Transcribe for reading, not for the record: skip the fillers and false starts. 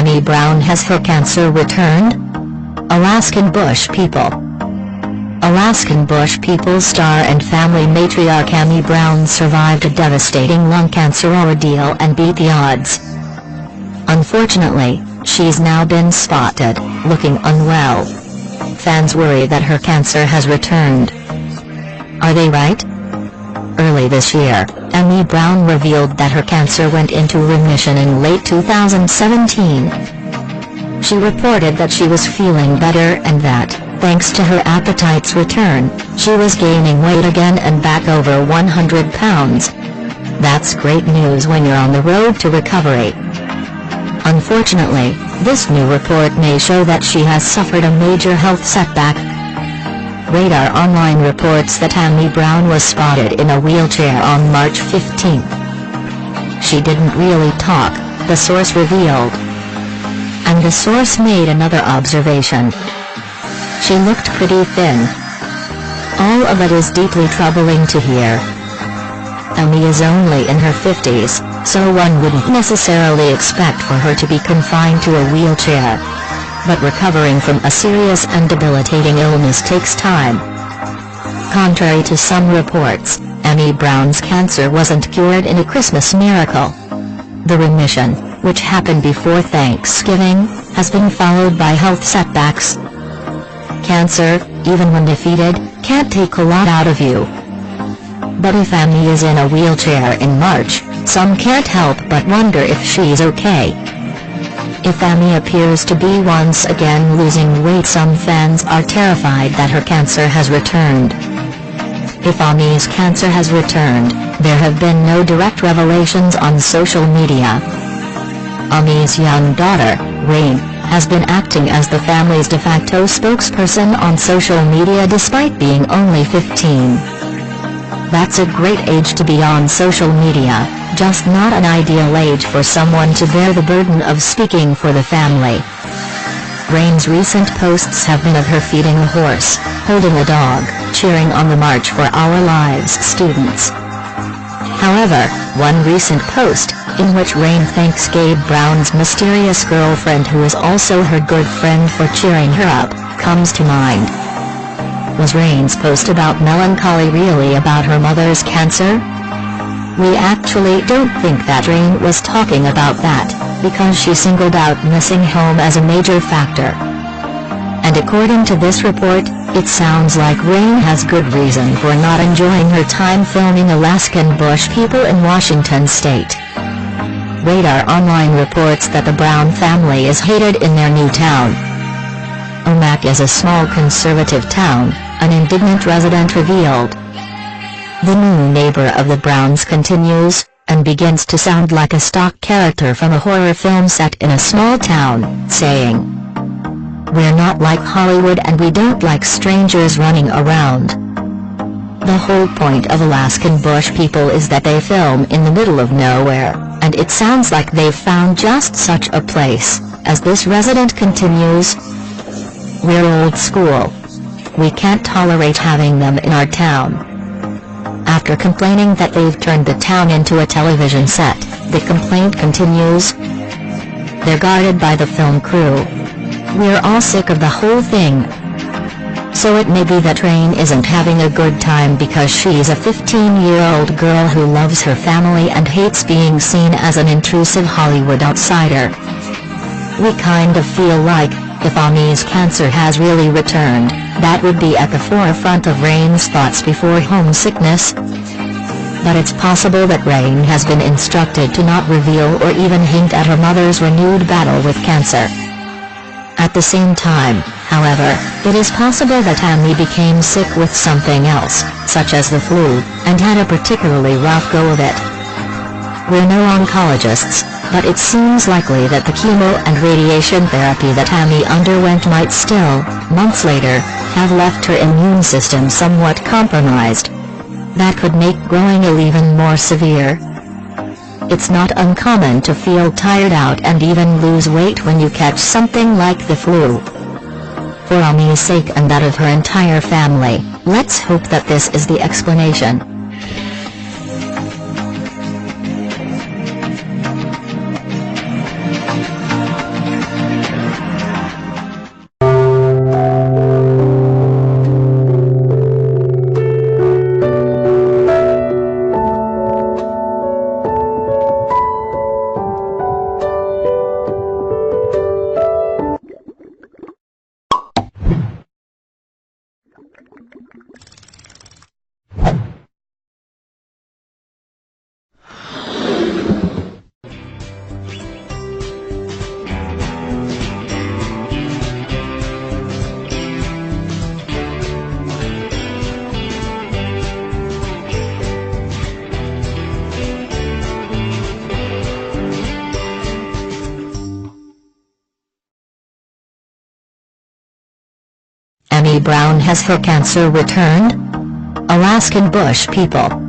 Tammy Brown has her cancer returned? Alaskan Bush People. Alaskan Bush People star and family matriarch Tammy Brown survived a devastating lung cancer ordeal and beat the odds. Unfortunately, she's now been spotted looking unwell. Fans worry that her cancer has returned. Are they right? Early this year, Tammy Brown revealed that her cancer went into remission in late 2017. She reported that she was feeling better and that, thanks to her appetite's return, she was gaining weight again and back over 100 pounds. That's great news when you're on the road to recovery. Unfortunately, this new report may show that she has suffered a major health setback. Radar Online reports that Tammy Brown was spotted in a wheelchair on March 15. She didn't really talk, the source revealed. And the source made another observation. She looked pretty thin. All of it is deeply troubling to hear. Tammy is only in her 50s, so one wouldn't necessarily expect for her to be confined to a wheelchair. But recovering from a serious and debilitating illness takes time. Contrary to some reports, Tammy Brown's cancer wasn't cured in a Christmas miracle. The remission, which happened before Thanksgiving, has been followed by health setbacks. Cancer, even when defeated, can't take a lot out of you. But if Tammy is in a wheelchair in March, some can't help but wonder if she's okay. If Tammy appears to be once again losing weight, some fans are terrified that her cancer has returned. If Tammy's cancer has returned, there have been no direct revelations on social media. Tammy's young daughter, Rain, has been acting as the family's de facto spokesperson on social media despite being only 15. That's a great age to be on social media, just not an ideal age for someone to bear the burden of speaking for the family. Rain's recent posts have been of her feeding a horse, holding a dog, cheering on the March for Our Lives students. However, one recent post, in which Rain thanks Gabe Brown's mysterious girlfriend who is also her good friend for cheering her up, comes to mind. Was Rain's post about melancholy really about her mother's cancer? We actually don't think that Rain was talking about that, because she singled out missing home as a major factor. And according to this report, it sounds like Rain has good reason for not enjoying her time filming Alaskan Bush People in Washington state. Radar Online reports that the Brown family is hated in their new town. Omak is a small conservative town, an indignant resident revealed. The new neighbor of the Browns continues, and begins to sound like a stock character from a horror film set in a small town, saying, "We're not like Hollywood and we don't like strangers running around." The whole point of Alaskan Bush People is that they film in the middle of nowhere, and it sounds like they've found just such a place, as this resident continues. "We're old school. We can't tolerate having them in our town." After complaining that they've turned the town into a television set, the complaint continues. "They're guarded by the film crew. We're all sick of the whole thing." So it may be that Rain isn't having a good time because she's a 15-year-old girl who loves her family and hates being seen as an intrusive Hollywood outsider. We kind of feel like, if Tammy's cancer has really returned, that would be at the forefront of Rain's thoughts before homesickness. But it's possible that Rain has been instructed to not reveal or even hint at her mother's renewed battle with cancer. At the same time, however, it is possible that Tammy became sick with something else, such as the flu, and had a particularly rough go of it. We're no oncologists, but it seems likely that the chemo and radiation therapy that Tammy underwent might still, months later, have left her immune system somewhat compromised. That could make growing ill even more severe. It's not uncommon to feel tired out and even lose weight when you catch something like the flu. For Tammy's sake and that of her entire family, let's hope that this is the explanation. family Brown has her cancer returned? Alaskan bush people.